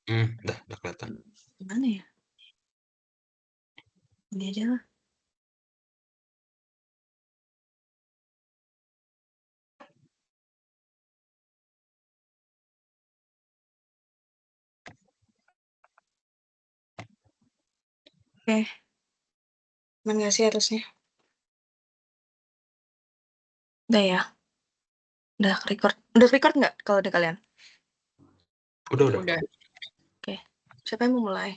Udah kelihatan. Gimana ya? Ini aja lah. Oke. Aman nggak sih harusnya? Udah ya? Udah record. Udah record nggak kalau ada kalian? Udah. Oke. Siapa yang mau mulai?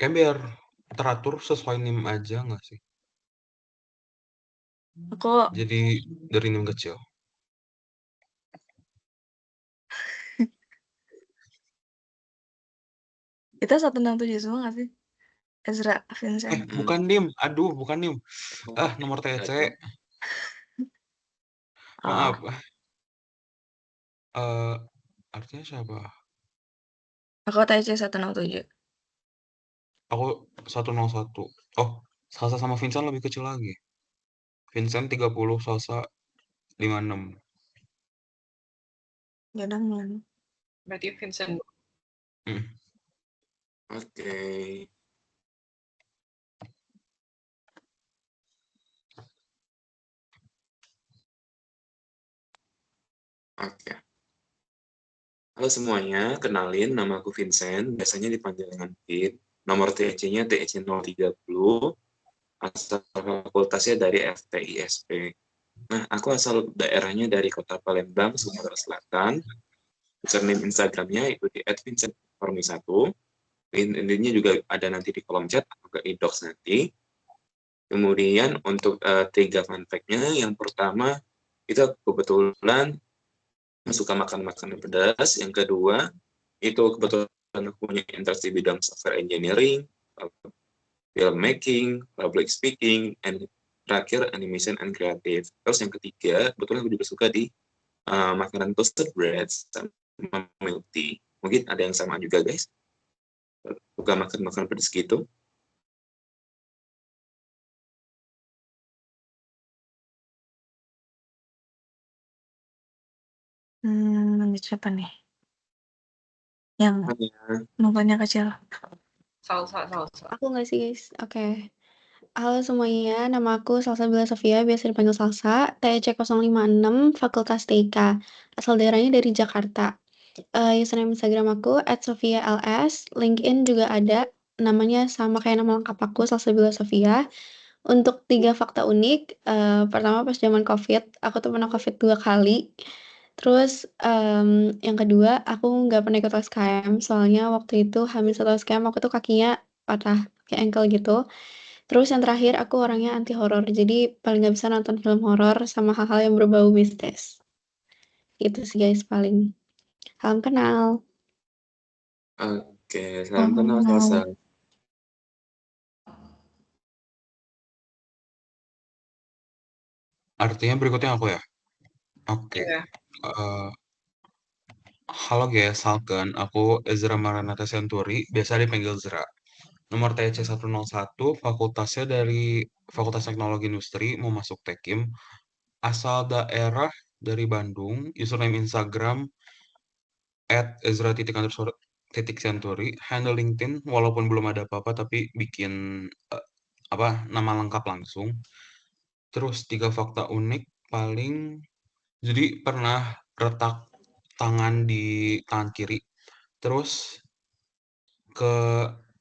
Kayak biar teratur sesuai NIM aja nggak sih? Aku Jadi dari NIM kecil. kita 167 semua nggak sih? Ezra, Vincent. Bukan NIM. Aduh, bukan NIM. Nomor TC. Oh, Maaf. Artinya siapa? aku TC 167. Aku 101. Oh, Salsa sama Vincent lebih kecil lagi. Vincent 30, Salsa 56. Ya udah mulai. Berarti Vincent. Hmm. Oke. Oke. Halo semuanya, kenalin nama aku Vincent, biasanya dipanggil dengan Vin. Nomor TC-nya TC 030, asal fakultasnya dari FTISP. Nah, aku asal daerahnya dari Kota Palembang, Sumatera Selatan. Username Instagramnya itu di @vincentformi1. LinkedIn-nya juga ada nanti di kolom chat atau ke inbox nanti. Kemudian untuk 3 fun fact-nya, yang pertama, itu kebetulan suka makan makanan pedas. Yang kedua, itu kebetulan aku punya interest di bidang software engineering, filmmaking, public speaking, and terakhir animation and creative. Terus yang ketiga, kebetulan aku juga suka di makanan toasted bread sama milk tea. Mungkin ada yang sama juga guys, suka makan makanan pedas gitu. Lanjut siapa nih? Yang Hanya nontonnya kecil. Salsa. Aku nggak sih guys. Oke. Halo semuanya, nama aku Salsa Bila Sofia, biasa dipanggil Salsa, TC 056, Fakultas TIK. Asal daerahnya dari Jakarta. Username Instagram aku @sofials, LinkedIn juga ada, namanya sama kayak nama lengkap aku, Salsa Bila Sofia. Untuk 3 fakta unik, pertama pas zaman Covid, aku tuh pernah Covid 2 kali. Terus, yang kedua, aku nggak pernah ikut SKM, soalnya waktu itu habis 1 SKM aku tuh kakinya patah, kayak ankle gitu. Terus yang terakhir, aku orangnya anti horor, jadi paling nggak bisa nonton film horor sama hal-hal yang berbau mistis. Itu sih guys paling. Salam kenal. oke, salam kenal Salsa. Artinya berikutnya aku ya. Oke. Iya. Halo guys, Salken. Aku Ezra Maranatha Senturi, biasa dipanggil Zra. Nomor TC 101, fakultasnya dari Fakultas Teknologi Industri, mau masuk Tekim. Asal daerah dari Bandung, username Instagram @ezra_senturi, handle LinkedIn, walaupun belum ada apa-apa, tapi bikin nama lengkap langsung. Terus 3 fakta unik, paling jadi pernah retak tangan di tangan kiri. Terus ke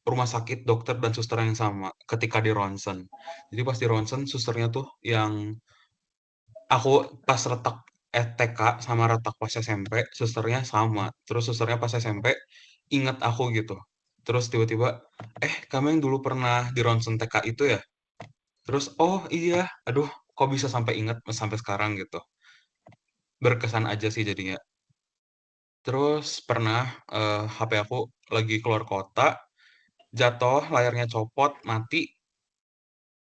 rumah sakit dokter dan suster yang sama ketika di ronsen. Jadi pas di ronsen susternya tuh yang aku pas retak TK sama retak pas SMP, susternya sama. Terus susternya pas SMP inget aku gitu. Terus tiba-tiba, kamu yang dulu pernah di ronsen TK itu ya? Terus, oh iya, aduh kok bisa sampai inget sampai sekarang gitu. Berkesan aja sih jadinya. Terus pernah HP aku lagi keluar kota, jatuh, layarnya copot, mati,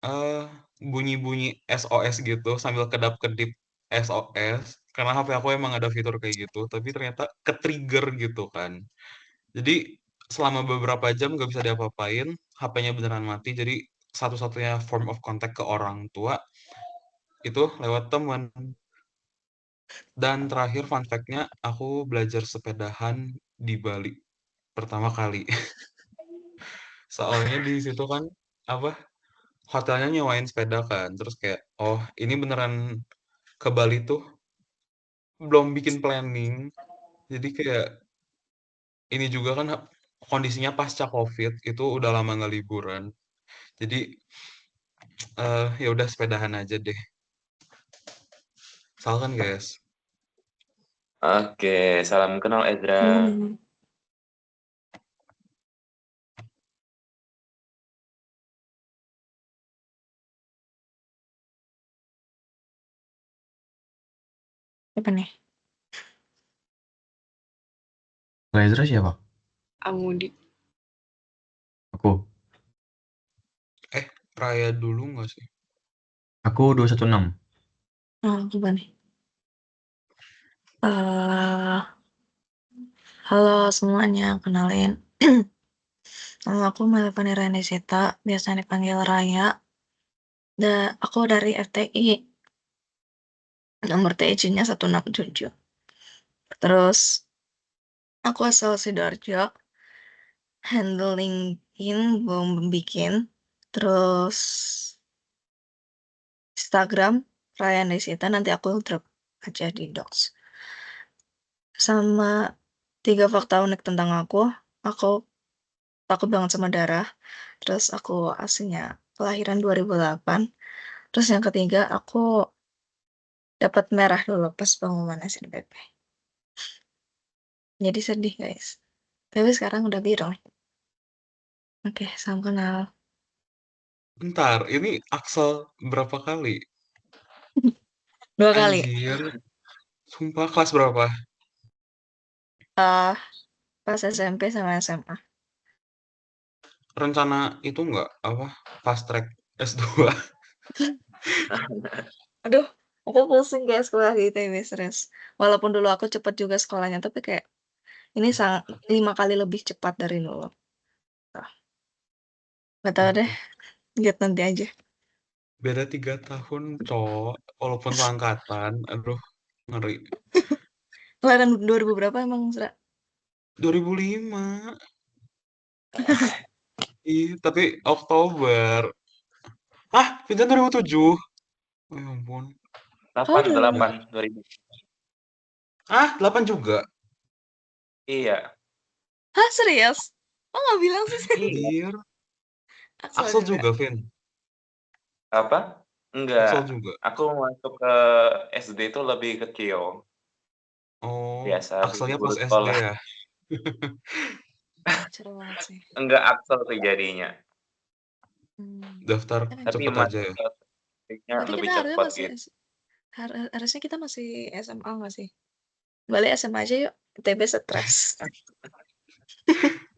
Eee, bunyi-bunyi SOS gitu sambil kedap-kedip SOS, karena HP aku emang ada fitur kayak gitu, tapi ternyata ke-trigger gitu kan. Jadi selama beberapa jam nggak bisa diapa-apain, HP-nya beneran mati, jadi satu-satunya form of contact ke orang tua itu lewat temen. Dan terakhir fun fact-nya, aku belajar sepedahan di Bali pertama kali. Soalnya di situ kan, apa, hotelnya nyewain sepeda kan, terus kayak, oh ini beneran ke Bali tuh belum bikin planning, jadi kayak ini juga kan kondisinya pasca COVID, itu udah lama nggak liburan. Jadi, ya udah sepedahan aja deh. Salah kan, guys? Oke, salam kenal Edra. Apa nih? Kalau Ezra siapa? Amudi. Aku. Raya dulu nggak sih? Aku 216. Oh, coba nih. Halo semuanya, kenalin. Nama aku Melvani Renisita, biasa dipanggil Raya. Aku dari FTI. Nomor TIC-nya 167. Terus, aku asal Sidoarjo. Handling belum bikin. Terus, Instagram Raya Nisita, nanti aku drop aja di docs. Sama 3 fakta unik tentang aku takut banget sama darah. Terus aku aslinya kelahiran 2008. Terus yang ketiga, aku dapat merah dulu pas pengumuman SNBP. Jadi sedih, guys. Tapi sekarang udah biru. Oke, salam kenal. Bentar, ini Axel berapa kali? 2 kali. Anjir. Sumpah, kelas berapa? Pas SMP sama SMA. Rencana itu nggak, apa, fast track S2? Aduh, aku pusing guys sekolah di ITB serius. Walaupun dulu aku cepet juga sekolahnya, tapi kayak ini 5 kali lebih cepat dari dulu. Gak tau deh, lihat nanti aja. Beda 3 tahun, cowok. Walaupun seangkatan, aduh, ngeri. Kelahiran 2000 berapa emang, Sra? 2005. Iya, tapi Oktober. Ah, Vincent 2007. Oh ya ampun. 2000. Ah, 8 juga? Iya. Hah, serius? Oh, nggak bilang sih. Anjir. Axel Axel juga. juga, Vin. Apa? Axel Enggak. juga. Aku masuk ke SD itu lebih kecil. Oh, Biasa Axelnya guru pas SD sekolah. ya? Seru banget sih. Enggak Axel sih jadinya. Daftar Tapi cepet aja ya? masuknya Berarti lebih kita harusnya cepat masih gitu. harusnya kita masih SMA nggak sih? Balik SMA aja yuk. ITB stres.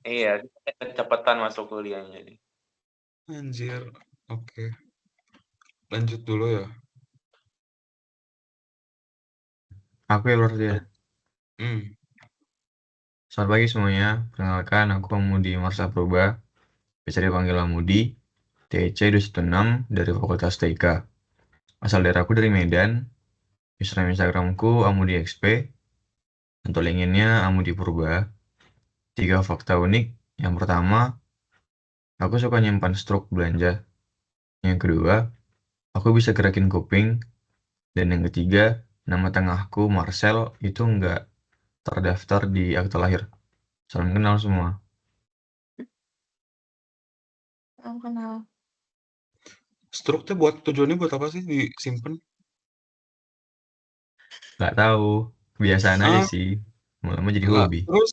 Iya, kecepatan masuk kuliahnya jadi. Anjir. Oke. Lanjut dulu ya. Aku ya berarti ya. Selamat pagi semuanya. Perkenalkan, aku Amudi Marsa Purba. Biasa dipanggil Amudi. TIC 216 dari Fakultas TIK. Asal daerahku dari Medan. Username Instagramku Amudi XP. Untuk linkinnya Amudi Purba. 3 fakta unik. Yang pertama, aku suka nyimpan struk belanja. Yang kedua, aku bisa gerakin kuping. Dan yang ketiga, nama tengahku Marcel itu nggak terdaftar di akta lahir. Salam kenal semua. Salam kenal. Struknya tujuannya buat apa sih disimpan? Nggak tahu, kebiasaan aja sih. Lama-lama jadi Enggak, hobi. terus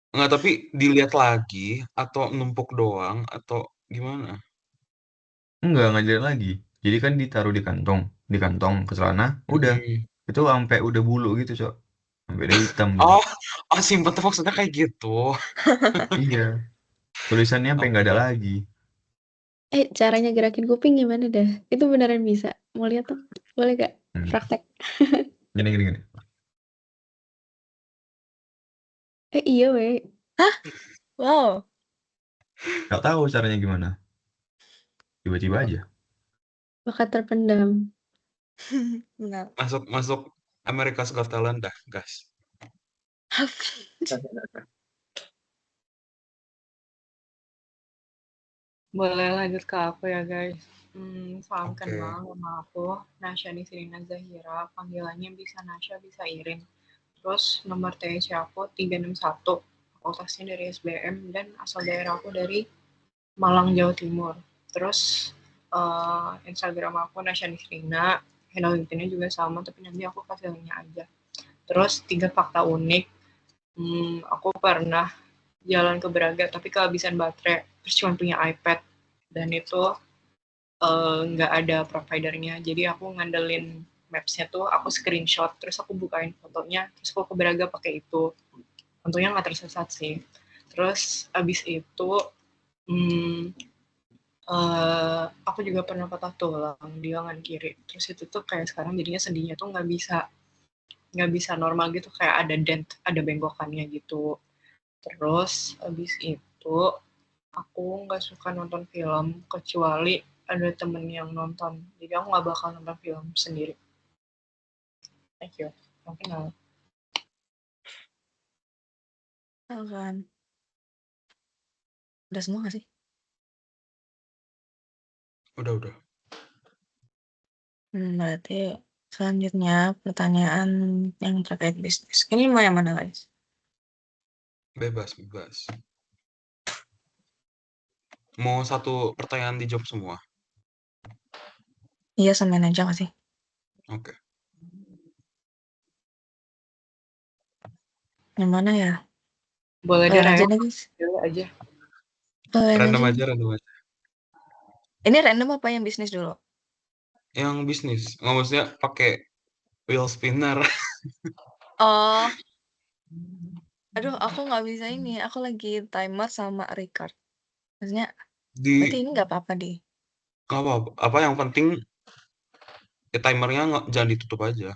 enggak, tapi dilihat lagi atau numpuk doang atau gimana? Nggak dilihat lagi. Jadi kan ditaruh di kantong ke celana, udah. Itu sampai udah bulu gitu, Cok. Sampai udah hitam gitu. Oh, simpen tuh maksudnya kayak gitu. Iya. Tulisannya sampai nggak ada lagi. Caranya gerakin kuping gimana dah? Itu beneran bisa. Mau lihat tuh? Boleh gak? Praktek. Gini. Iya weh. Hah? Wow. Nggak tahu caranya gimana. Tiba-tiba aja. Bakat terpendam. Benar. Masuk America's Got Talent dah, gas. Boleh lanjut ke aku ya guys. Salam Oke. kenal, nama aku Nasya Nisrina Zahira, panggilannya bisa Nasya, bisa Irin. Terus nomor TC aku 361, fakultasnya dari SBM, dan asal daerah aku dari Malang, Jawa Timur. Terus Instagram aku Nasya Nisrina, handle LinkedIn-nya juga sama, tapi nanti aku kasih linknya aja. Terus 3 fakta unik, aku pernah jalan ke Braga tapi kehabisan baterai, terus cuma punya iPad, dan itu nggak ada providernya, jadi aku ngandelin Maps-nya tuh aku screenshot, terus aku bukain fotonya, terus aku ke Braga pakai itu. Untungnya nggak tersesat sih. Terus abis itu aku juga pernah patah tulang di lengan kiri. Terus itu tuh kayak sekarang jadinya sendinya tuh nggak bisa normal gitu, kayak ada dent, ada bengkokannya gitu. Terus abis itu aku nggak suka nonton film kecuali ada temen yang nonton, jadi aku nggak bakal nonton film sendiri. Thank you. Salam kenal. Tahu kan. Udah semua gak sih? Udah. Berarti selanjutnya pertanyaan yang terkait bisnis. Ini mau yang mana guys? Bebas. Mau satu pertanyaan dijawab semua? Iya, samain aja gak sih? Oke. Yang mana ya? Boleh deh Kalian aja Raya, deh guys. boleh aja. Kalian Random aja. aja. Ini random apa yang bisnis dulu? Yang bisnis, nggak maksudnya pakai wheel spinner. Oh, aduh, aku nggak bisa ini. Aku lagi timer sama record. Maksudnya, berarti Di ini nggak apa-apa deh. apa yang penting ya timernya jangan ditutup aja.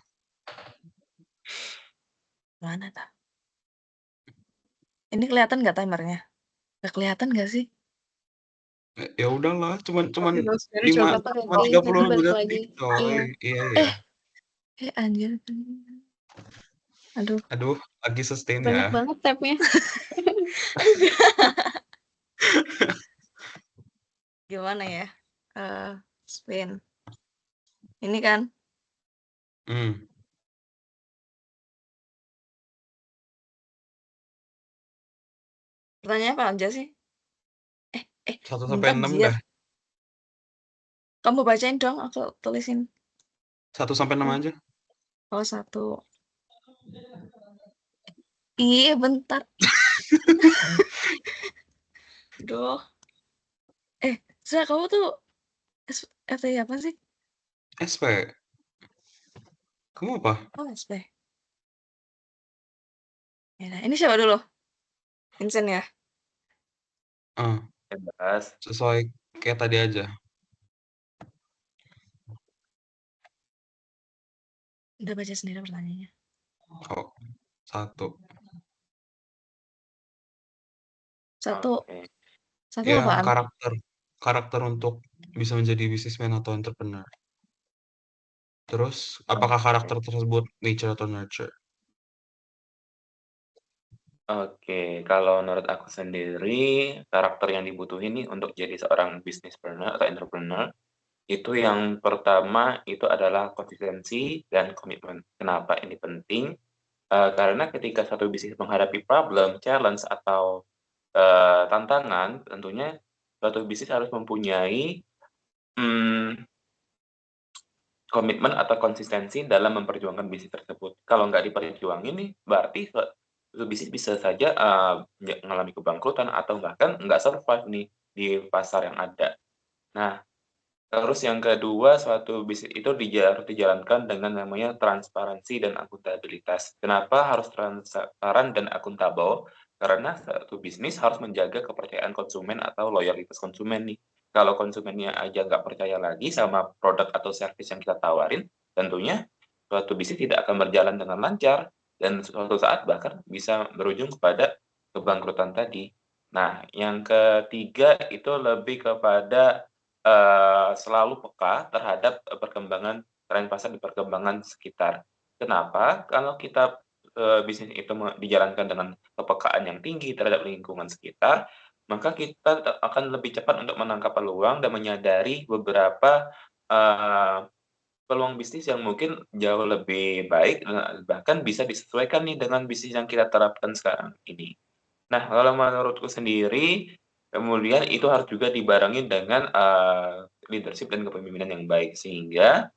Mana tak? Ini kelihatan nggak timernya? Nggak kelihatan nggak sih? Ya udahlah, cuman Wheel spinner lima coba Apa cuman nanti 30 balik detik lagi. coy. Iya. Iya. Anjir. Aduh, lagi sustain Banyak ya. banget tab-nya. Gimana ya? Spin. Ini kan pertanyaan apa aja sih? 1 sampai bentar, 6 Jir. dah. Kamu bacain dong, aku tulisin. 1 sampai 6 aja. Oh, 1. Iya, bentar. Aduh. Zah, kamu tuh FTI apa sih? SP. Kamu apa? Oh, SP. Ya, ini siapa dulu? Vincent ya? Bebas. Sesuai kayak tadi aja. Udah baca sendiri pertanyaannya. Oh, 1. Oke. Satu Ya, apaan? karakter untuk bisa menjadi businessman atau entrepreneur. Terus, apakah karakter tersebut nature atau nurture? Oke, kalau menurut aku sendiri, karakter yang dibutuhin nih untuk jadi seorang businesspreneur atau entrepreneur, itu yang pertama itu adalah konsistensi dan komitmen. Kenapa ini penting? Karena ketika satu bisnis menghadapi problem, challenge, atau tantangan, tentunya suatu bisnis harus mempunyai komitmen atau konsistensi dalam memperjuangkan bisnis tersebut. Kalau nggak diperjuangin nih, berarti suatu bisnis bisa saja mengalami kebangkrutan atau bahkan nggak survive nih di pasar yang ada. Nah, terus yang kedua, suatu bisnis itu harus dijalankan dengan namanya transparansi dan akuntabilitas. Kenapa harus transparan dan akuntabel? Karena suatu bisnis harus menjaga kepercayaan konsumen atau loyalitas konsumen nih. Kalau konsumennya aja nggak percaya lagi sama produk atau service yang kita tawarin, tentunya suatu bisnis tidak akan berjalan dengan lancar dan suatu saat bahkan bisa berujung kepada kebangkrutan tadi. Nah, yang ketiga itu lebih kepada selalu peka terhadap perkembangan tren pasar di perkembangan sekitar. Kenapa? Kalau kita bisnis itu dijalankan dengan kepekaan yang tinggi terhadap lingkungan sekitar, maka kita akan lebih cepat untuk menangkap peluang dan menyadari beberapa peluang bisnis yang mungkin jauh lebih baik, bahkan bisa disesuaikan nih dengan bisnis yang kita terapkan sekarang ini. Nah, kalau menurutku sendiri, kemudian itu harus juga dibarengi dengan leadership dan kepemimpinan yang baik, sehingga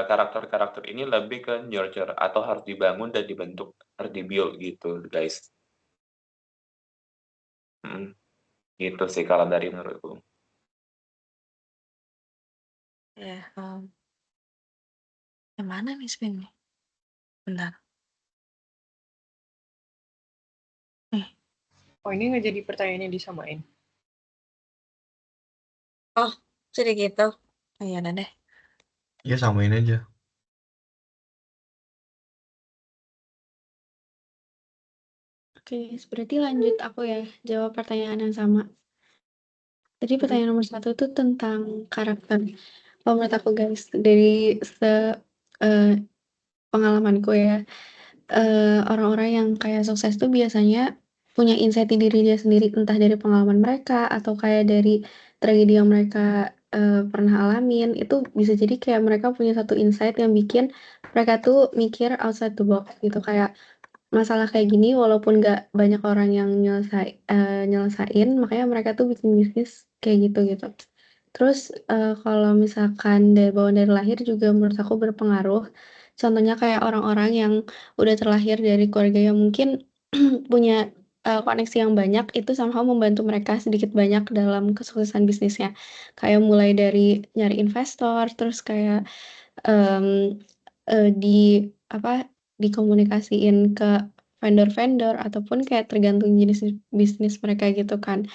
karakter-karakter ini lebih ke nurture atau harus dibangun dan dibentuk, harus di-build gitu, guys. Gitu sih kalau dari menurutku. Ya, yang mana nih spin? Bentar. Oh, ini nggak jadi pertanyaannya disamain. Oh, jadi gitu. Oh, iya deh. Ya samain aja. Oke, berarti lanjut aku ya, jawab pertanyaan yang sama. Tadi pertanyaan nomor 1 tuh tentang karakter. Kalau menurut aku guys, dari pengalamanku ya, orang-orang yang kayak sukses tuh biasanya punya insight di diri dia sendiri, entah dari pengalaman mereka atau kayak dari tragedi yang mereka, pernah alamin, itu bisa jadi kayak mereka punya satu insight yang bikin mereka tuh mikir outside the box gitu, kayak masalah kayak gini walaupun nggak banyak orang yang nyelesain, makanya mereka tuh bikin bisnis kayak gitu. Terus, kalau misalkan dari bawaan dari lahir juga menurut aku berpengaruh. Contohnya kayak orang-orang yang udah terlahir dari keluarga yang mungkin punya, koneksi yang banyak, itu somehow membantu mereka sedikit banyak dalam kesuksesan bisnisnya. Kayak mulai dari nyari investor, terus kayak, mmm, dikomunikasiin ke vendor-vendor ataupun kayak tergantung jenis bisnis mereka gitu kan.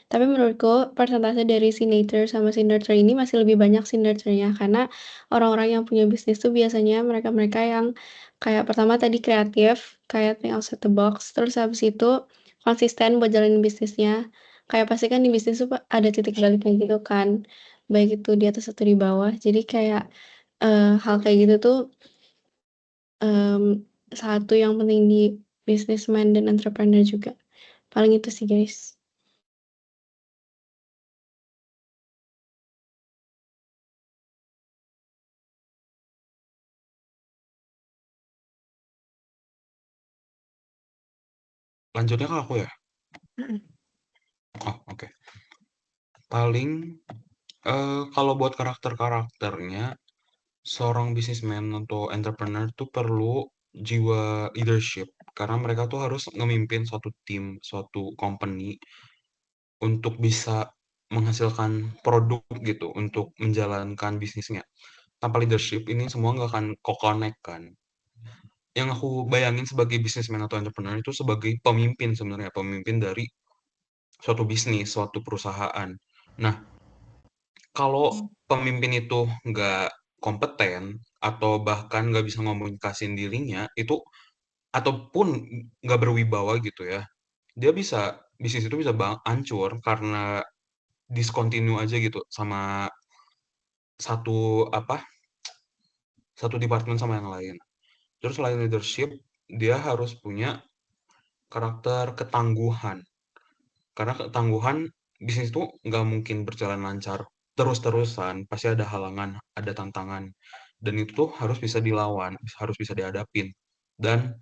Tapi menurutku persentase dari si nature sama si nurture ini masih lebih banyak si nurture-nya, karena orang-orang yang punya bisnis tuh biasanya mereka-mereka yang kayak pertama tadi kreatif, kayak think outside the box, terus habis itu konsisten buat jalanin bisnisnya. Kayak pasti kan di bisnis tuh ada titik baliknya gitu kan, baik itu di atas atau di bawah. Jadi kayak, hal kayak gitu tuh satu yang penting di businessman dan entrepreneur juga. Paling itu sih, guys. Lanjutnya ke aku ya? Oh, oke. Paling, kalau buat karakter-karakternya, seorang businessman atau entrepreneur tuh perlu jiwa leadership, karena mereka tuh harus ngemimpin suatu tim, suatu company untuk bisa menghasilkan produk gitu, untuk menjalankan bisnisnya. Tanpa leadership ini semua nggak akan ko-connect kan. Yang aku bayangin sebagai businessman atau entrepreneur itu sebagai pemimpin sebenarnya, pemimpin dari suatu bisnis, suatu perusahaan. Nah, kalau pemimpin itu nggak kompeten atau bahkan nggak bisa ngomunikasiin dirinya, itu ataupun nggak berwibawa gitu ya, dia bisa bisnis itu bisa hancur karena discontinue aja gitu sama satu apa, satu departemen sama yang lain. Terus selain leadership, dia harus punya karakter ketangguhan. Karena ketangguhan, bisnis itu nggak mungkin berjalan lancar terus-terusan, pasti ada halangan, ada tantangan. Dan itu tuh harus bisa dilawan, harus bisa dihadapin. Dan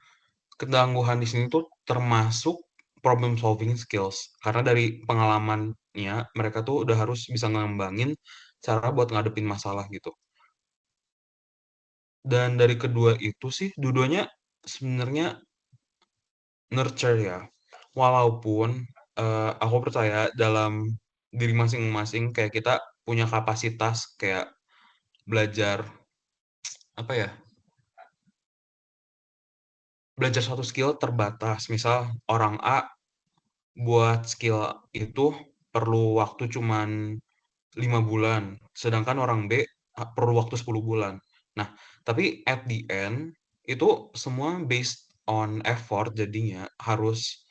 ketangguhan di sini tuh termasuk problem solving skills. Karena dari pengalamannya, mereka tuh udah harus bisa ngembangin cara buat ngadepin masalah gitu. Dan dari kedua itu sih, dua-duanya sebenarnya nurture ya. Walaupun, aku percaya dalam diri masing-masing kayak kita punya kapasitas kayak belajar, apa ya, belajar suatu skill terbatas. Misal orang A buat skill itu perlu waktu cuman 5 bulan, sedangkan orang B perlu waktu 10 bulan. Nah, tapi at the end itu semua based on effort jadinya harus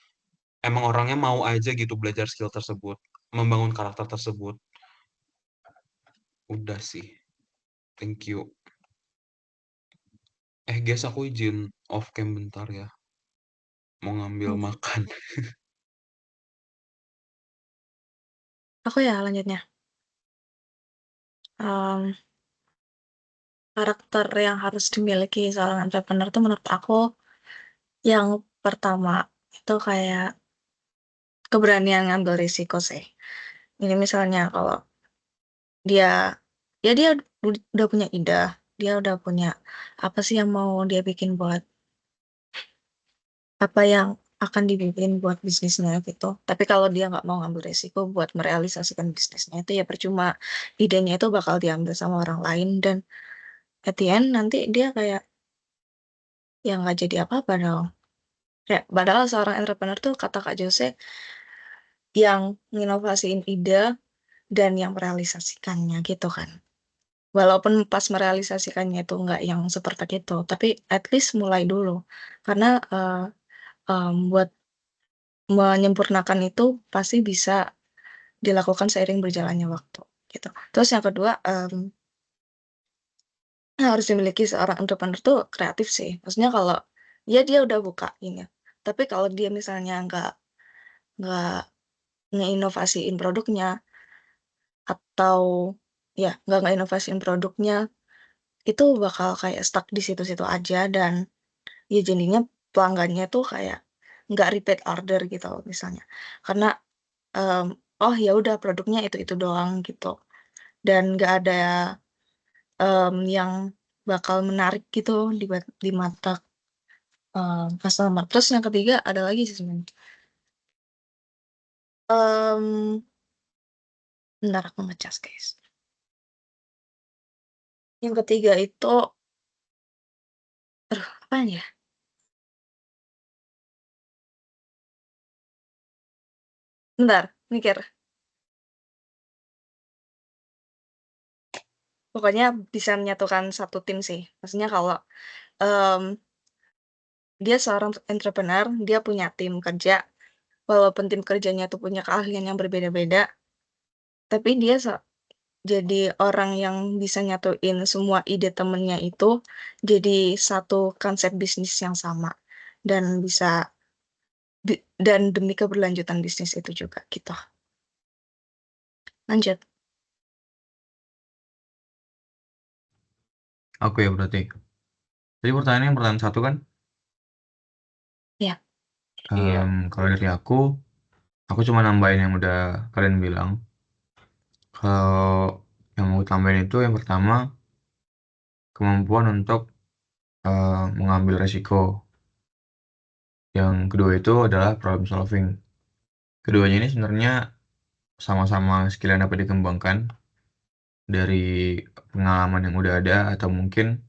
emang orangnya mau aja gitu belajar skill tersebut, membangun karakter tersebut. Udah sih. Thank you. Guys, aku izin off cam bentar ya. Mau ngambil makan. Aku ya lanjutnya. Karakter yang harus dimiliki seorang entrepreneur tuh menurut aku yang pertama itu kayak keberanian ngambil risiko sih. Ini misalnya kalau dia dia udah punya ide, dia udah punya apa sih yang mau dia bikin buat apa yang akan dibikin buat bisnisnya gitu. Tapi kalau dia nggak mau ngambil risiko buat merealisasikan bisnisnya itu ya percuma, idenya itu bakal diambil sama orang lain dan at the end nanti dia kayak ya nggak jadi apa-apa dong. Kayak padahal seorang entrepreneur tuh kata Kak Jose yang nginovasiin ide dan yang merealisasikannya gitu kan. Walaupun pas merealisasikannya itu nggak yang seperti itu, tapi at least mulai dulu. Karena buat menyempurnakan itu pasti bisa dilakukan seiring berjalannya waktu gitu. Terus yang kedua harus dimiliki seorang entrepreneur tuh kreatif sih. Maksudnya kalau ya dia udah buka ini, tapi kalau dia misalnya nggak ngeinovasiin produknya atau ya nggak ngeinovasiin produknya itu bakal kayak stuck di situ-situ aja dan ya jadinya pelanggannya tuh kayak nggak repeat order gitu loh misalnya. Karena em, oh ya udah produknya itu doang gitu dan nggak ada yang bakal menarik gitu di mata customer. Terus yang ketiga ada lagi sih sebenarnya. Bentar aku ngecas guys. Yang ketiga itu, apa ya? Bentar, mikir. Pokoknya bisa menyatukan satu tim sih. Maksudnya kalau em, dia seorang entrepreneur, dia punya tim kerja, walaupun tim kerjanya tuh punya keahlian yang berbeda-beda, tapi dia jadi orang yang bisa nyatuin semua ide temennya itu jadi satu konsep bisnis yang sama dan bisa dan demi keberlanjutan bisnis itu juga gitu. Lanjut. Aku ya berarti. Jadi pertanyaan yang pertanyaan satu kan? Iya. Iya. Kalau dari aku cuma nambahin yang udah kalian bilang. Kalau yang mau tambahin itu yang pertama kemampuan untuk mengambil resiko. Yang kedua itu adalah problem solving. Keduanya ini sebenarnya sama-sama skill yang dapat dikembangkan dari pengalaman yang udah ada atau mungkin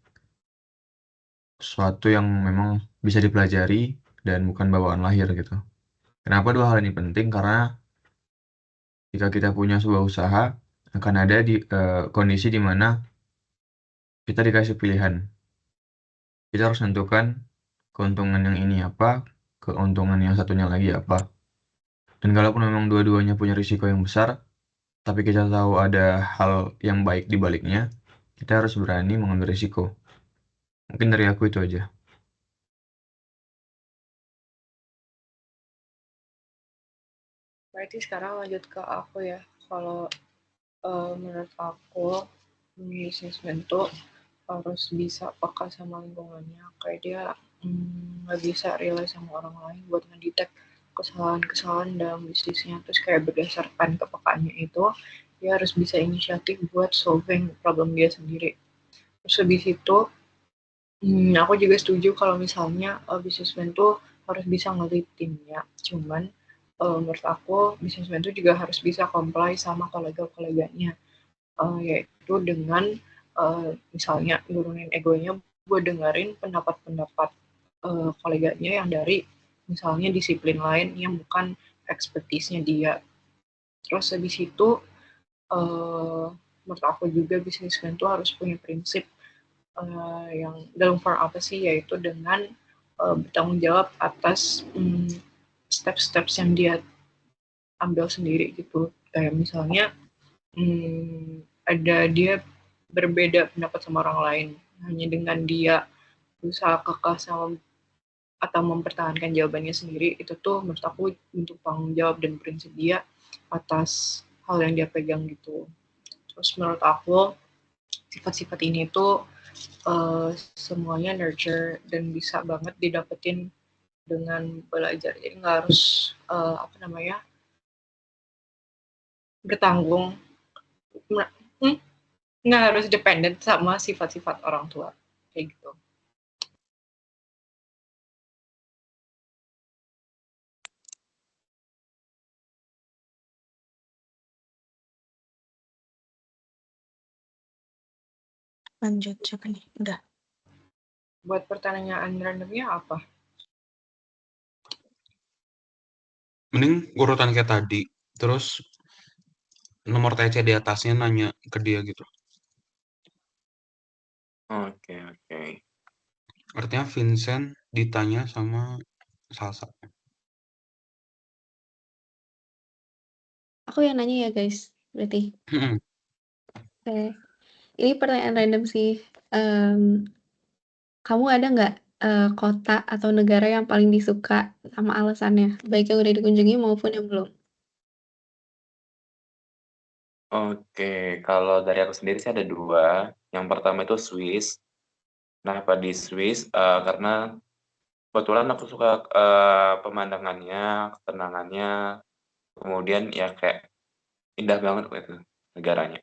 sesuatu yang memang bisa dipelajari dan bukan bawaan lahir gitu. Kenapa dua hal ini penting? Karena jika kita punya sebuah usaha, akan ada di kondisi di mana kita dikasih pilihan. Kita harus menentukan keuntungan yang ini apa, keuntungan yang satunya lagi apa. Dan kalaupun memang dua-duanya punya risiko yang besar, tapi kita tahu ada hal yang baik di baliknya, kita harus berani mengambil risiko. Mungkin dari aku itu aja. Berarti sekarang lanjut ke aku ya. Kalau menurut aku bisnismen tuh harus bisa peka sama lingkungannya. Kayak dia nggak bisa rely sama orang lain buat ngedetect kesalahan-kesalahan dalam bisnisnya. Terus kayak berdasarkan kepekaannya itu, dia harus bisa inisiatif buat solving problem dia sendiri. Terus habis itu, aku juga setuju kalau misalnya businessman tuh harus bisa nge-lead timnya. Cuman menurut aku businessman tuh juga harus bisa comply sama kolega-koleganya. Yaitu dengan misalnya nurunin egonya buat dengerin pendapat-pendapat koleganya yang dari misalnya disiplin lain yang bukan expertise-nya dia. Terus habis itu menurut aku juga businessman tuh harus punya prinsip yang dalam form apa sih, yaitu dengan bertanggung jawab atas steps-steps yang dia ambil sendiri gitu. Kayak misalnya ada dia berbeda pendapat sama orang lain, hanya dengan dia berusaha kekeh sama atau mempertahankan jawabannya sendiri, itu tuh menurut aku untuk tanggung jawab dan prinsip dia atas hal yang dia pegang gitu. Terus menurut aku sifat-sifat ini tuh semuanya nurture dan bisa banget didapetin dengan belajar. Jadi nggak harus bertanggung, nggak harus dependent sama sifat-sifat orang tua kayak gitu. Lanjut, siapa nih? Udah. Buat pertanyaan randomnya apa? Mending urutan kayak tadi. Terus nomor TC di atasnya nanya ke dia gitu. Oke. Artinya Vincent ditanya sama Salsa. Aku yang nanya ya guys, berarti. Mm-mm. Oke. Ini pertanyaan random sih. Kamu ada nggak kota atau negara yang paling disuka sama alasannya, baik yang udah dikunjungi maupun yang belum? Oke, kalau dari aku sendiri sih ada 2. Yang pertama itu Swiss. Kenapa di Swiss? Karena kebetulan aku suka pemandangannya, ketenangannya, kemudian ya kayak indah banget gitu negaranya.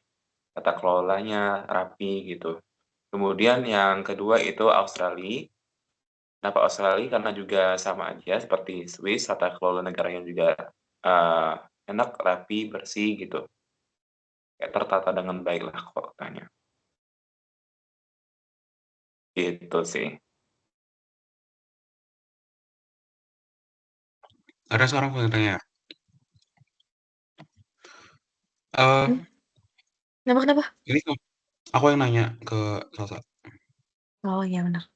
Tata kelolanya rapi gitu. Kemudian yang kedua itu Australia. Kenapa Australia? Karena juga sama aja seperti Swiss, tata kelola negaranya juga eee, enak, rapi, bersih gitu. Kayak tertata dengan baik lah kotanya. Gitu sih. Ada sekarang aku yang tanya. Eh, Kenapa? ini aku yang nanya ke Salsa. Oh iya benar.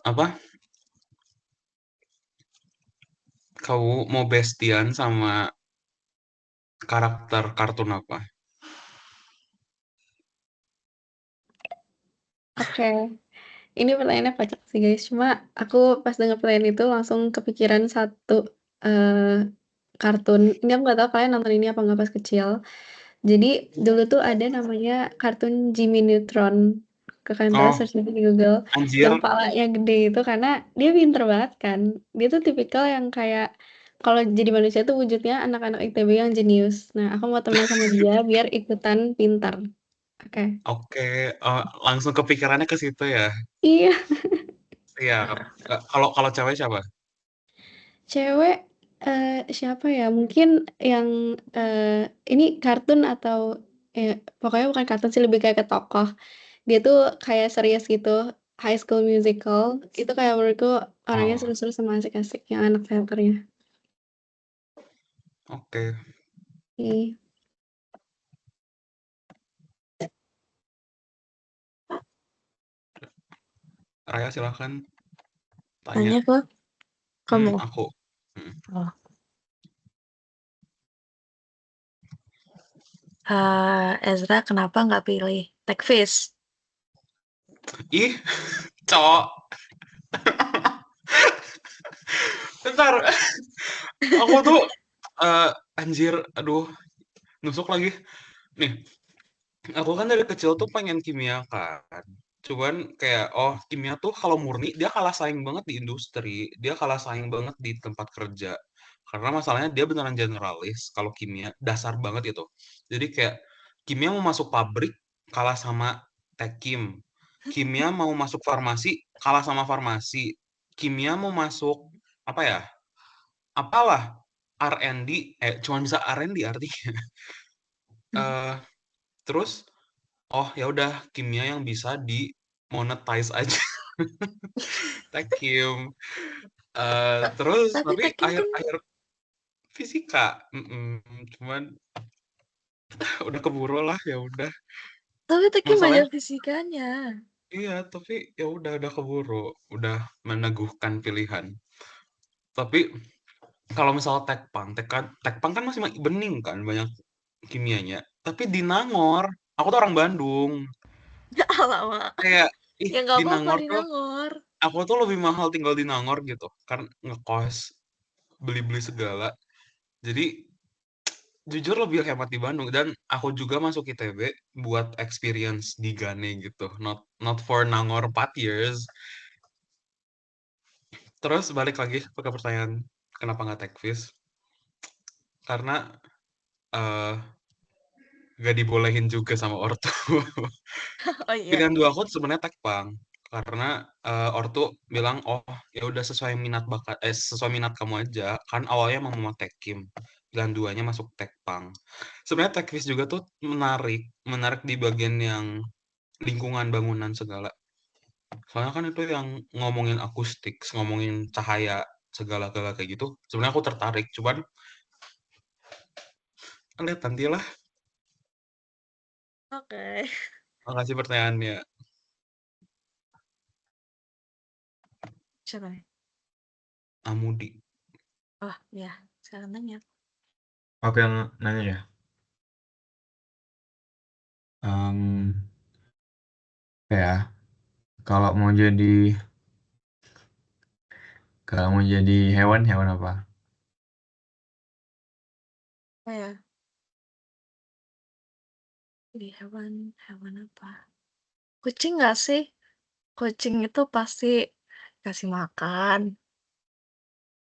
Apa? Kamu mau bestian sama karakter kartun apa? Oke. Ini pertanyaannya kocak sih guys, cuma aku pas denger pertanyaan itu langsung kepikiran satu kartun. Ini aku nggak tahu kalian nonton ini apa nggak pas kecil. Jadi dulu tuh ada namanya kartun Jimmy Neutron. Kalian tahu Oh, search aja di Google. anjir. Yang palanya gede itu karena dia pinter banget kan. Dia tuh tipikal yang kayak kalau jadi manusia tuh wujudnya anak-anak ITB yang jenius. Nah, aku mau temenan sama dia biar ikutan pintar. Oke. Oke, langsung kepikirannya ke situ ya. Iya. Siap. Kalau kalau cewek siapa? Cewek, siapa ya, mungkin yang, ini kartun atau pokoknya bukan kartun sih, lebih kayak ke tokoh. Dia tuh kayak serius gitu, High School Musical, itu kayak menurutku orangnya Oh, seru-seru sama asik-asik, yang anak teaternya. oke. Ih, Raya silahkan tanya. Tanya ke kamu. Aku. Mm. Oh. Ezra kenapa nggak pilih Techfish? Ih, cowok. Bentar, aku tuh anjir, aduh, nusuk lagi. Nih, aku kan dari kecil tuh pengen kimia kan. Cuman kayak, oh kimia tuh kalau murni dia kalah saing banget di industri. Dia kalah saing banget di tempat kerja. Karena masalahnya dia beneran generalis. Kalau kimia, dasar banget itu. Jadi kayak, kimia mau masuk pabrik, kalah sama tekim. Kimia mau masuk farmasi, kalah sama farmasi. Kimia mau masuk, apa ya, apalah, R&D, cuma bisa R&D artinya. Eh, terus oh ya udah kimia yang bisa di monetize aja. Tekim. Terus Tapi tapi Tekim kan, akhir-akhir fisika. Cuman udah keburu lah ya udah. tapi Tekim Masalahnya banyak fisikanya. iya, tapi ya udah keburu, udah meneguhkan pilihan. Tapi kalau misal Tekpang kan masih bening kan banyak kimianya. Tapi di Nangor, aku tuh orang Bandung. Alamak. Kayak, ih, Ya nggak di apa-apa Nangor di tuh, Nangor. aku tuh lebih mahal tinggal di Nangor gitu, kan ngekos, beli-beli segala. Jadi, jujur lebih hemat di Bandung, dan aku juga masuk ITB buat experience di Gane gitu, not for Nangor 4 years. Terus balik lagi ke pertanyaan, kenapa nggak tekvis? Karena, eee, nggak dibolehin juga sama ortu. Oh iya. Pilihan 2 aku sebenarnya Tekpang, karena, ortu bilang, "Oh, ya udah sesuai minat kamu aja." Kan awalnya mau Tekkim, pilihan 2-nya masuk Tekpang. Sebenarnya Tekvis juga tuh menarik menarik di bagian yang lingkungan bangunan segala. Soalnya kan itu yang ngomongin akustik, ngomongin cahaya, segala-gala kayak gitu, sebenarnya aku tertarik, cuman lihat nantilah. Oke. Makasih pertanyaannya. Siapa nih? Amudi. Oh iya, sekarang nanya. Oke, yang nanya ya. Ya, kalau mau jadi hewan apa? Oh ya, jadi hewan apa? Kucing nggak sih? Kucing itu pasti kasih makan,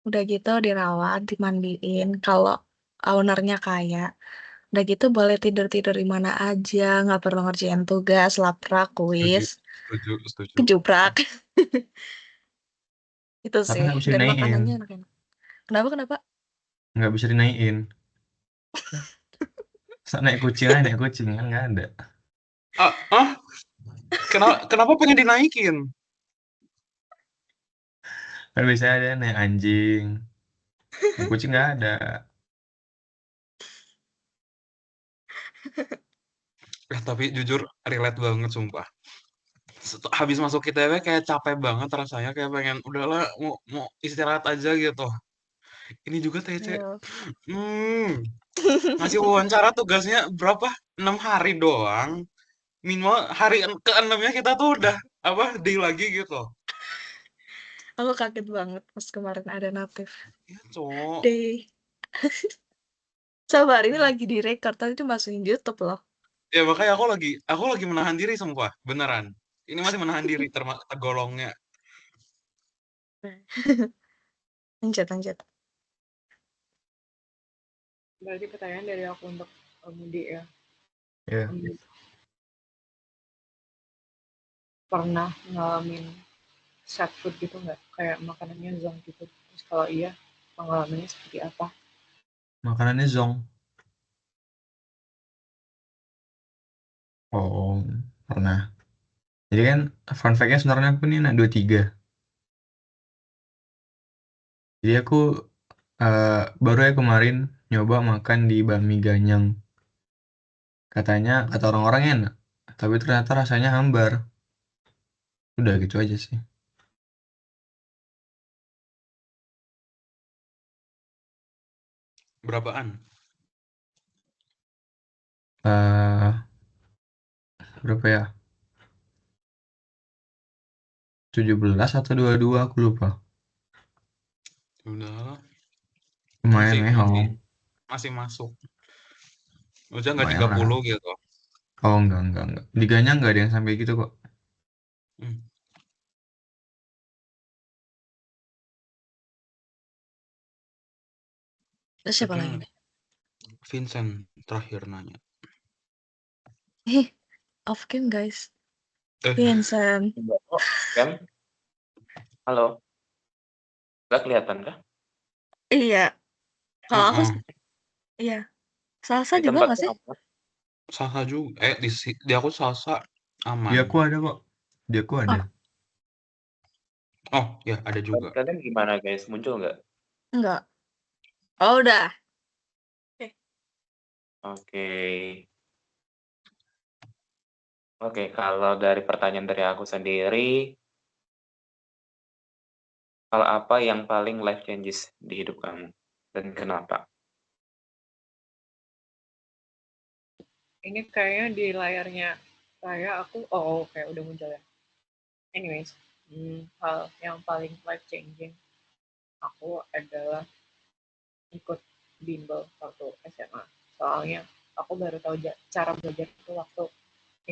udah gitu dirawat, dimandiin, kalau ownernya kaya. Udah gitu boleh tidur-tidur di mana aja, nggak perlu ngerjain tugas, laprak, Setuju kuis, setuju setuju. kejuprak. Itu Tapi sih. nggak bisa Dan dinaikin. makanannya enak-enak. Kenapa? Nggak bisa dinaikin. Masa naik kucing kan nggak ada. Ah ah, kenapa pengen dinaikin? Kan biasanya ada naik anjing. Naik kucing nggak ada. Tapi jujur relate banget sumpah. Habis masuk ITB kayak capek banget rasanya, kayak pengen udahlah mau mau istirahat aja gitu. Ini juga TC, Iya. ngasih wawancara tugasnya berapa? 6 hari doang. Minimal hari ke-6-nya kita tuh udah apa day lagi gitu. Aku kaget banget pas kemarin ada notif. Ya, Cok. Deh. Sabar, ini lagi direkord, tadi itu masukin YouTube loh. Ya makanya aku lagi menahan diri sumpah, beneran. Ini masih menahan diri tergolongnya. Lanjut. Berarti pertanyaan dari aku untuk Mudi ya. Ya. Pernah ngalamin sad food gitu nggak? Kayak makanannya zonk gitu. Terus kalau iya, pengalamannya seperti apa? Makanannya zong. Oh, pernah. Jadi kan fun fact-nya sebenarnya aku nih anak 23. Jadi aku baru ya kemarin nyoba makan di Bami Ganyang. Kata orang-orang enak, tapi ternyata rasanya hambar. Udah gitu aja sih. Berapaan? eh Berapa ya? 17 atau 22 aku lupa. Udah Lumayan masih masih mehong. masih masuk. Maksudnya nggak Lumayan lah. 30 gitu. Oh, enggak. Di Ganyang enggak ada yang sampai gitu kok. Hmm. Terus siapa lagi Kayaknya nih? Vincent terakhir nanya. Off cam guys. Eh, Vincent. Oh, Cam? Halo? Nggak kelihatan kah? Iya. Kalau aku, heeh. iya. Salsa Di juga nggak tempatku sih? aman. Salsa juga. Di aku salsa Di aman. aku ada kok. Di aku ada. Oh, Oh, ya ada juga. Kalian gimana guys? Muncul nggak? enggak. Oh, udah. Oke. Oke, kalau dari pertanyaan dari aku sendiri, hal apa yang paling life changes di hidup kamu? Dan kenapa? Ini kayaknya di layarnya Kayak aku, oh kayak udah muncul ya. Anyways, hal yang paling life changing aku adalah ikut bimbel waktu SMA. Soalnya aku baru tahu cara belajar itu waktu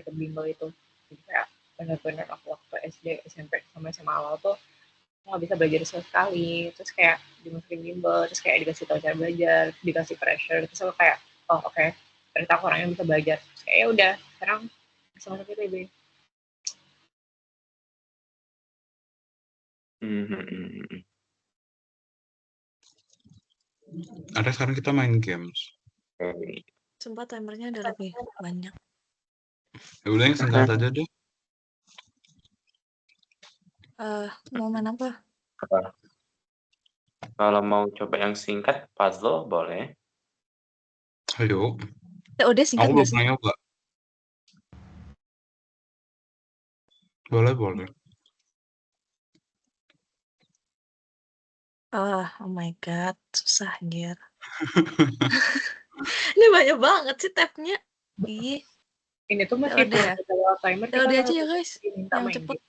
ikut bimbel itu. Jadi kayak benar-benar aku waktu SD, SMP, sama SMA awal tuh nggak bisa belajar sama sekali. Terus kayak dimasukin bimbel, terus kayak dikasih tahu cara belajar, dikasih pressure, terus aku kayak, oh oke, ternyata aku orangnya bisa belajar. Terus kayak ya udah, sekarang bisa masuk ITB. Ada sekarang kita main games. Sumpah timernya ada lebih banyak. Ya udah yang singkat aja deh. Mau main apa? Kalau mau coba yang singkat, puzzle boleh. Ayo. COD singkat Aku nggak belum sih? pernah nyoba. Boleh. Oh my god, susah anjir. Ini banyak banget sih tabnya. Ih, Ini tuh meskipun ya? kita lewat timer, kita COD aja tetap ya guys, diminta yang main cepet. game.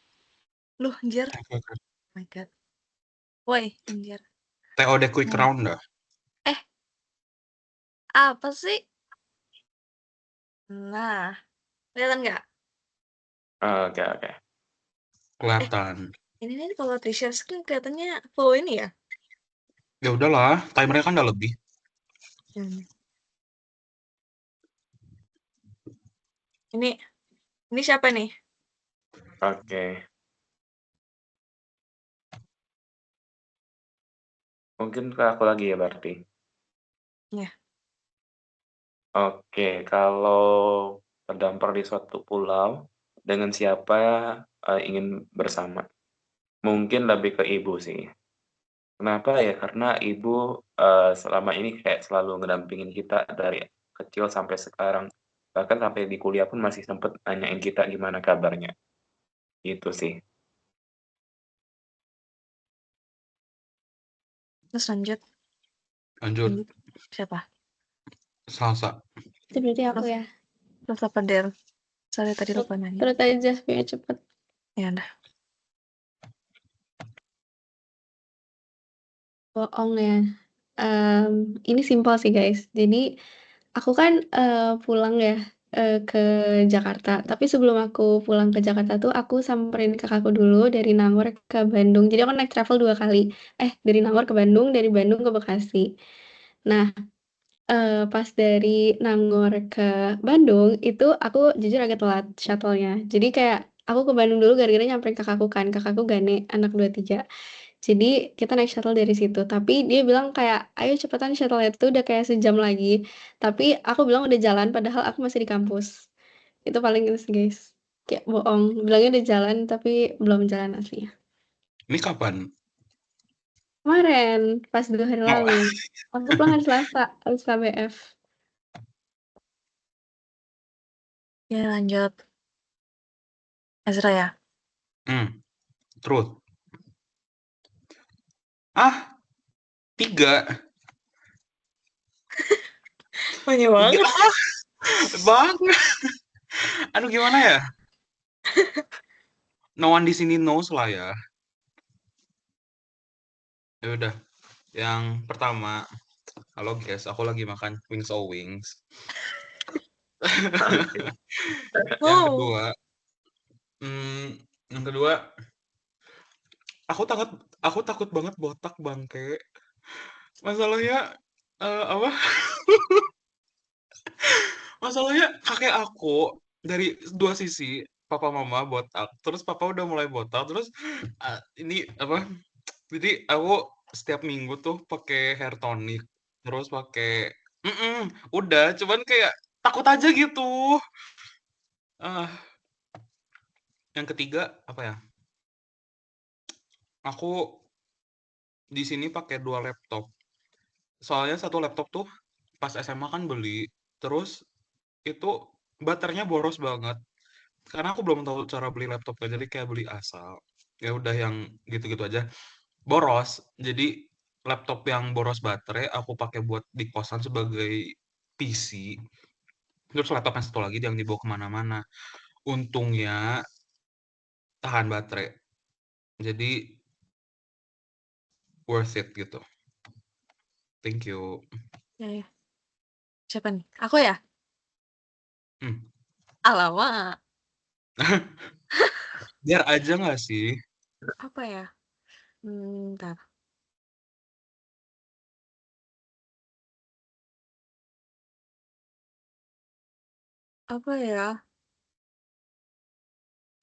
Loh anjir, Oke. oh my god. Woi, anjir. TOD quick round dah. Apa sih? Nah, kelihatan nggak? Oke. Kelihatan. Ini nih kalau di share screen kelihatannya full ini ya? Ya udahlah, timernya kan udah lebih. Ini siapa nih? Oke. Mungkin ke aku lagi ya berarti. Iya. Oke, kalau terdampar di suatu pulau, dengan siapa ingin bersama? Mungkin lebih ke ibu sih. Kenapa ya? Karena ibu selama ini kayak selalu ngedampingin kita dari kecil sampai sekarang. Bahkan sampai di kuliah pun masih sempet nanyain kita gimana kabarnya. Gitu sih. Terus lanjut. Lanjut. Siapa? Salsa. Itu berarti aku ya. Terus apa Del? Sorry tadi lupa nanya. Terus aja biar cepet. Ya udah. Bohong ya. Ini simpel sih guys. Jadi aku kan pulang ya ke Jakarta. Tapi sebelum aku pulang ke Jakarta tuh aku samperin kakakku dulu dari Nangor ke Bandung. Jadi aku naik travel 2 kali. Dari Nangor ke Bandung, dari Bandung ke Bekasi. Nah, pas dari Nangor ke Bandung itu aku jujur agak telat shuttle-nya. Jadi kayak aku ke Bandung dulu gara-gara nyamperin kakakku kan. Kakakku Gane, anak 23. Jadi kita naik shuttle dari situ. Tapi dia bilang kayak, ayo cepetan shuttle itu udah kayak sejam lagi. Tapi aku bilang udah jalan padahal aku masih di kampus. Itu paling gitu sih guys. Kayak bohong. Bilangnya udah jalan tapi belum jalan aslinya. Ini kapan? Kemarin, pas 2 hari Oh. lalu. Aku pulang hari Selasa, habis KBF. Ya lanjut. Ezra ya? Truth. 3. Banyak banget. Banget. Aduh gimana ya? No one di sini knows lah ya. Ya udah. Yang pertama, halo guys, aku lagi makan wings o wings. Wow. Yang kedua, aku takut banget botak bangke. Masalahnya apa? Masalahnya kakek aku dari dua sisi, papa mama botak, terus papa udah mulai botak, terus ini apa? Jadi aku setiap minggu tuh pakai hair tonic, terus pakai udah, cuman kayak takut aja gitu. Yang ketiga apa ya? Aku di sini pakai 2 laptop. Soalnya satu laptop tuh pas SMA kan beli, terus itu baterainya boros banget. Karena aku belum tahu cara beli laptopnya, jadi kayak beli asal. Ya udah yang gitu-gitu aja. Boros. Jadi laptop yang boros baterai aku pakai buat di kosan sebagai PC. Terus laptop yang satu lagi yang dibawa kemana-mana. untungnya tahan baterai. Jadi worth it gitu. Thank you. Ya. Siapa nih? Aku ya? Hmm. Alamak. Biar aja nggak sih? Apa ya? Bentar. Apa ya?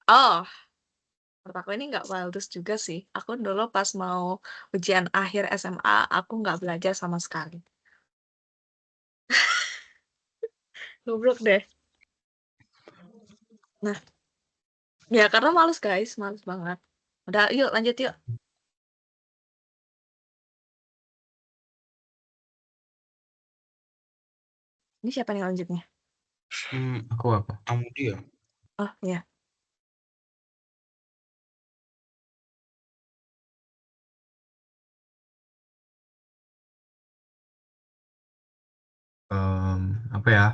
Oh, menurut aku ini nggak bagus juga sih. Aku dulu pas mau ujian akhir SMA, aku nggak belajar sama sekali. Goblok deh. Nah, ya karena males guys, males banget. Udah, yuk lanjut yuk. Ini siapa nih lanjutnya? Aku apa? Amudi ya? Oh, iya. Apa ya?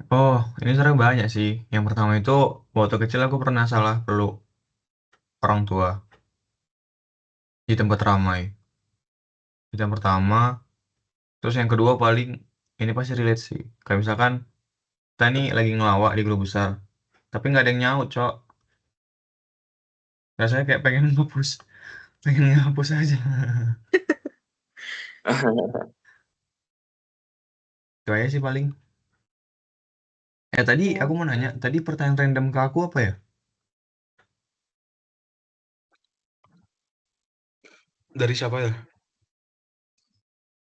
Oh, ini sebenarnya banyak sih. Yang pertama itu waktu kecil aku pernah salah peluk orang tua di tempat ramai. Itu yang pertama. Terus yang kedua paling ini pasti relate sih. Kayak misalkan kita nih lagi ngelawak di grup besar, tapi nggak ada yang nyaut, Cok. Rasanya kayak pengen ngapus aja. Itu aja sih paling. Tadi Ya. aku mau nanya, tadi pertanyaan random ke aku apa ya? Dari siapa ya?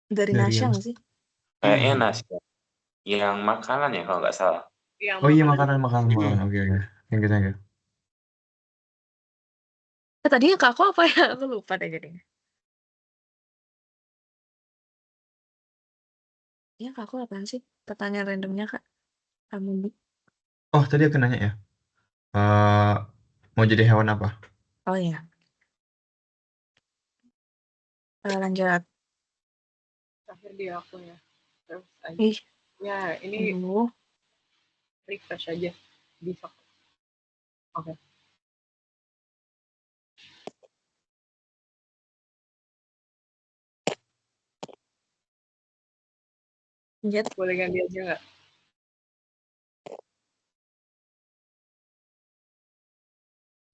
Dari Dari Nasya yang nggak sih? Kayaknya nasi. Yang makanan ya kalau nggak salah. Yang Oh iya, makanan makanan. Oke. Thank you. Tadinya ke aku apa ya? Aku lupa deh jadinya. Iya, ke aku apaan sih? Pertanyaan randomnya, Kak. Kamu. Oh, tadi aku nanya ya. Eh, mau jadi hewan apa? Oh iya. Lanjut. terakhir di aku ya. Terus aja. Ih, Ya, ini aduh. refresh aja. Bisa. Oke. Lanjut. Boleh ganti aja nggak?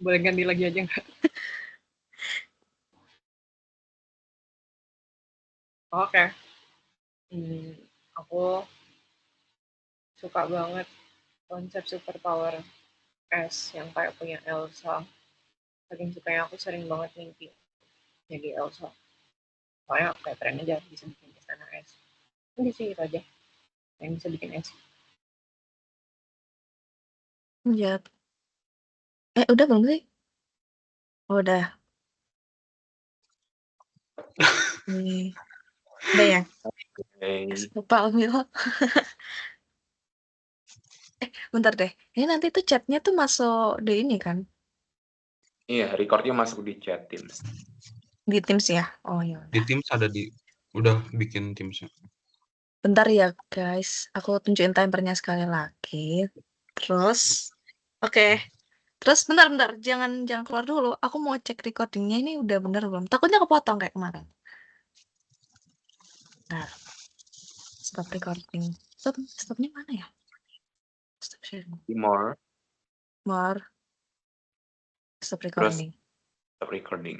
Boleh ganti lagi aja nggak? Oke. Aku suka banget konsep superpower S yang kayak punya Elsa. Saking sukanya aku sering banget mimpi jadi Elsa. Soalnya kayak keren aja bisa bikin istana es. Ini sih itu aja yang bisa bikin es. Lanjut. Udah belum sih? Oh, udah. Nih. Udah ya? Lupa Almila. Bentar deh. Ini nanti tuh chatnya tuh masuk di ini kan? Iya, recordnya masuk di chat Teams. Di Teams ya? Oh iya. Di Teams ada udah bikin Teamsnya. Bentar ya guys. Aku tunjukin timernya sekali lagi. Terus. Oke. Terus bentar. Jangan keluar dulu. Aku mau cek recordingnya ini udah bener belum. Takutnya kepotong kayak kemarin. Bentar. Stop recording. Stopnya mana ya? Stop sharing. More. More. Stop Terus recording. stop recording.